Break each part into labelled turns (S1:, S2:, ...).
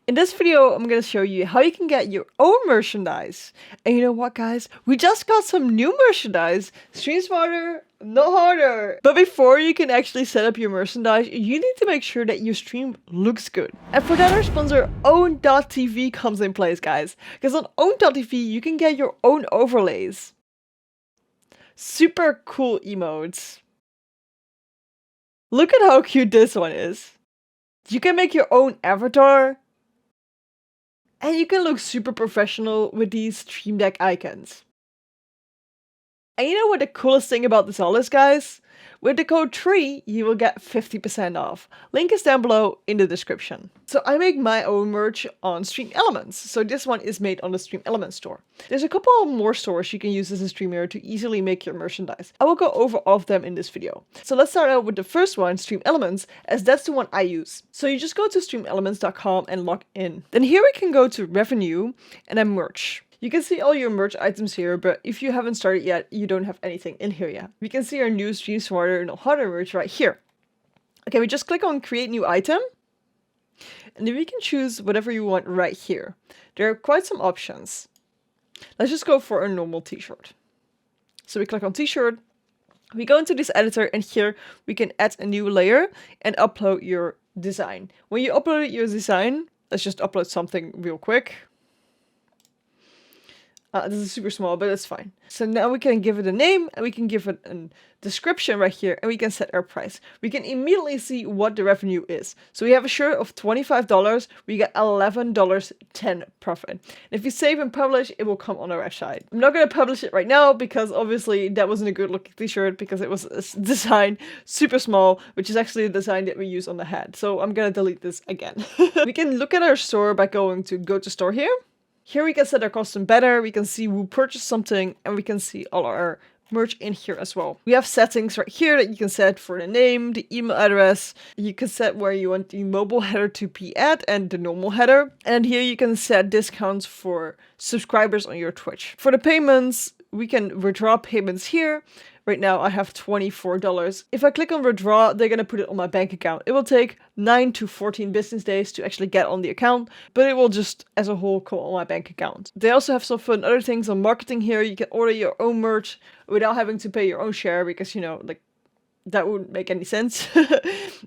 S1: In this video, I'm going to show you how you can get your own merchandise. And you know what, guys? We just got some new merchandise. Stream smarter, not harder. But before you can actually set up your merchandise, you need to make sure that your stream looks good. And for that, our sponsor, Own.tv comes in place, guys. Because on Own.tv, you can get your own overlays. Super cool emotes. Look at how cute this one is. You can make your own avatar. And you can look super professional with these Stream Deck icons. And you know what the coolest thing about this all is, guys? With the code 3, you will get 50% off. Link is down below in the description. So I make my own merch on StreamElements. So this one is made on the StreamElements store. There's a couple more stores you can use as a streamer to easily make your merchandise. I will go over all of them in this video. So let's start out with the first one, StreamElements, as that's the one I use. So you just go to streamelements.com and log in. Then here we can go to revenue and then merch. You can see all your merch items here, but if you haven't started yet, you don't have anything in here yet. We can see our new Stream Smarter and Harder merch right here. Okay, we just click on Create New Item. And then we can choose whatever you want right here. There are quite some options. Let's just go for a normal t-shirt. So we click on t-shirt. We go into this editor and here we can add a new layer and upload your design. When you upload your design, let's just upload something real quick. This is super small, but it's fine. So now we can give it a name and we can give it a description right here and we can set our price. We can immediately see what the revenue is. So we have a shirt of $25, we get $11.10 profit. And if you save and publish, it will come on our website. I'm not going to publish it right now because obviously that wasn't a good looking t-shirt because it was a design super small, which is actually the design that we use on the head. So I'm going to delete this again. We can look at our store by going to Go to Store here. Here we can set our custom banner, we can see who purchased something, and we can see all our merch in here as well. We have settings right here that you can set for the name, the email address. You can set where you want the mobile header to be at and the normal header. And here you can set discounts for subscribers on your Twitch. For the payments, we can withdraw payments here. Right now I have $24. If I click on withdraw, they're going to put it on my bank account. It will take 9 to 14 business days to actually get on the account, but it will just as a whole come on my bank account. They also have some fun other things on marketing here. You can order your own merch without having to pay your own share because, you know, like that wouldn't make any sense.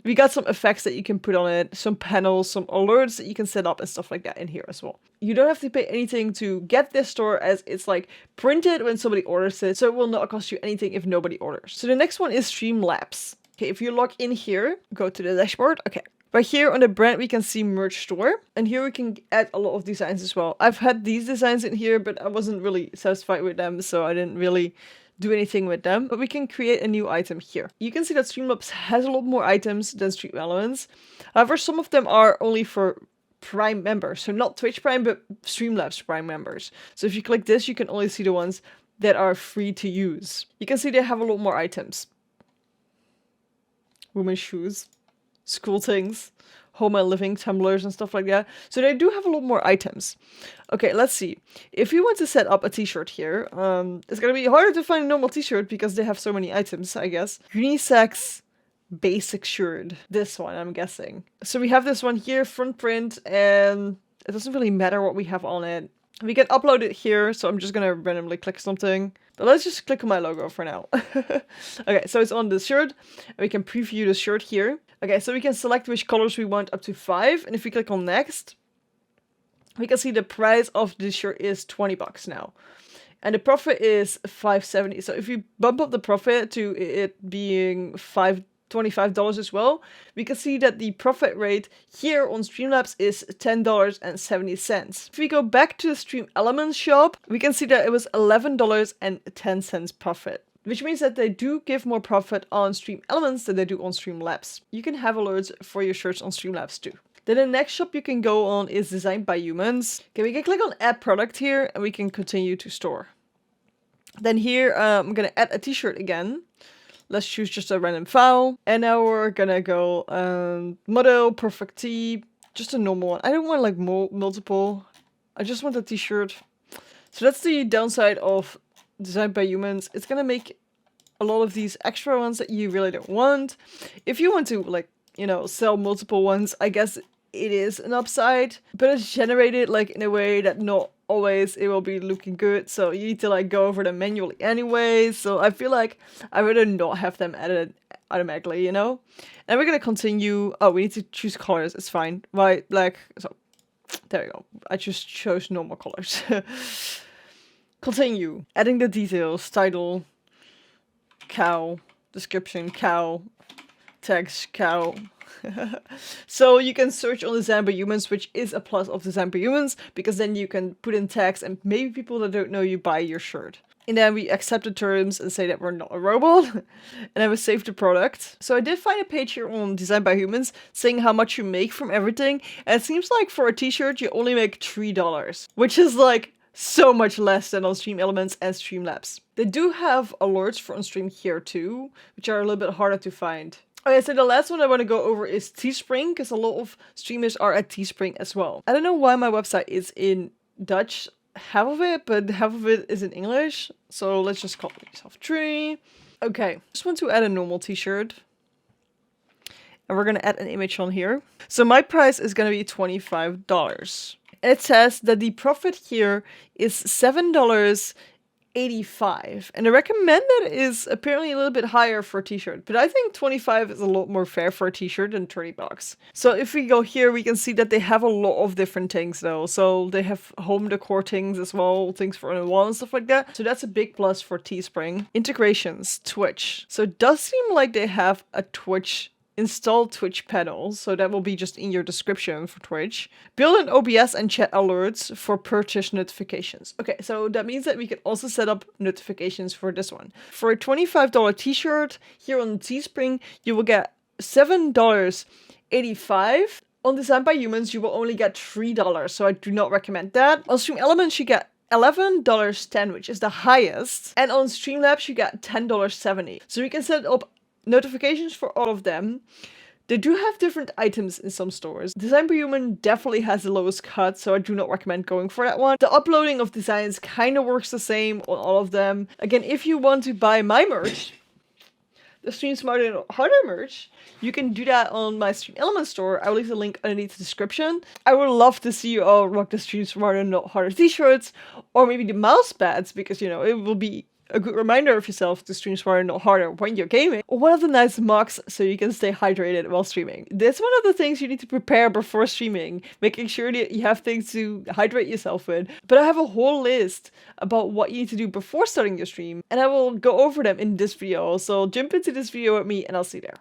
S1: We got some effects that you can put on it, some panels, some alerts that you can set up and stuff like that in here as well. You don't have to pay anything to get this store as it's like printed when somebody orders it, so it will not cost you anything if nobody orders. So the next one is Streamlabs. Okay, if you log in here, go to the dashboard. Okay. Right here on the brand, we can see merch store. And here we can add a lot of designs as well. I've had these designs in here, but I wasn't really satisfied with them, so I didn't really do anything with them, but we can create a new item here. You can see that Streamlabs has a lot more items than StreamElements. However, some of them are only for Prime members. So not Twitch Prime, but Streamlabs Prime members. So if you click this, you can only see the ones that are free to use. You can see they have a lot more items. Women's shoes, school things, home and living tumblers and stuff like that. So they do have a lot more items. Okay, let's see. If you want to set up a t-shirt here, it's gonna be harder to find a normal t-shirt because they have so many items, I guess. Unisex basic shirt. This one, I'm guessing. So we have this one here, front print, and it doesn't really matter what we have on it. We can upload it here, so I'm just gonna randomly click something. But let's just click on my logo for now. Okay, so it's on the shirt, and we can preview the shirt here. Okay, so we can select which colors we want up to 5, and if we click on next, we can see the price of this shirt is $20 now. And the profit is $5.70. So if you bump up the profit to it being $25 as well, we can see that the profit rate here on Streamlabs is $10.70. If we go back to the StreamElements shop, we can see that it was $11.10 profit. Which means that they do give more profit on StreamElements than they do on Streamlabs. You can have alerts for your shirts on Streamlabs too. Then the next shop you can go on is Designed by Humans. Okay, we can click on Add Product here and we can continue to store. Then here I'm gonna add a t-shirt again. Let's choose just a random file. And now we're gonna go model, perfect tee, just a normal one. I don't want like multiple. I just want a t-shirt. So that's the downside of Designed by Humans. It's gonna make a lot of these extra ones that you really don't want. If you want to, like, you know, sell multiple ones, I guess it is an upside, but it's generated like in a way that not always it will be looking good. So you need to like go over them manually anyway. So I feel like I rather not have them added automatically, you know? And we're gonna continue. Oh, we need to choose colors. It's fine. White, black. So there you go. I just chose normal colors. Continue. Adding the details. Title. Cow. Description. Cow. Text. Cow. So you can search on Design by Humans, which is a plus of Design by Humans, because then you can put in text and maybe people that don't know you buy your shirt. And then we accept the terms and say that we're not a robot. And then we save the product. So I did find a page here on Design by Humans saying how much you make from everything. And it seems like for a t-shirt, you only make $3, which is like so much less than on StreamElements and Streamlabs. They do have alerts for on-stream here too, which are a little bit harder to find. Okay, so the last one I want to go over is TeeSpring, because a lot of streamers are at TeeSpring as well. I don't know why my website is in Dutch, half of it, but half of it is in English. So let's just call myself Tree. Okay, just want to add a normal t-shirt. And we're going to add an image on here. So my price is going to be $25. And it says that the profit here is $7.85. And the recommended is apparently a little bit higher for a t-shirt, but I think 25 is a lot more fair for a t-shirt than $30. So if we go here, we can see that they have a lot of different things though. So they have home decor things as well, things for on the wall and stuff like that. So that's a big plus for Teespring. Integrations, Twitch. So it does seem like they have a Twitch install Twitch panel, so that will be just in your description for Twitch. Build an OBS and chat alerts for purchase notifications. Okay, so that means that we can also set up notifications for this one. For a $25 t-shirt here on Teespring, you will get $7.85. On Design by Humans, you will only get $3, so I do not recommend that. On StreamElements, you get $11.10, which is the highest. And on Streamlabs, you get $10.70. So you can set up notifications for all of them. They do have different items in some stores. Design by Human definitely has the lowest cut, so I do not recommend going for that one. The uploading of designs kind of works the same on all of them. Again, if you want to buy my merch, the Stream Smarter Not Harder merch, you can do that on my StreamElements store. I will leave the link underneath the description. I would love to see you all rock the Stream Smarter Not Harder t-shirts, or maybe the mouse pads, because, you know, it will be a good reminder of yourself to stream smarter, not harder when you're gaming. Or one of the nice mugs so you can stay hydrated while streaming. That's one of the things you need to prepare before streaming, making sure that you have things to hydrate yourself with. But I have a whole list about what you need to do before starting your stream, and I will go over them in this video. So jump into this video with me and I'll see you there.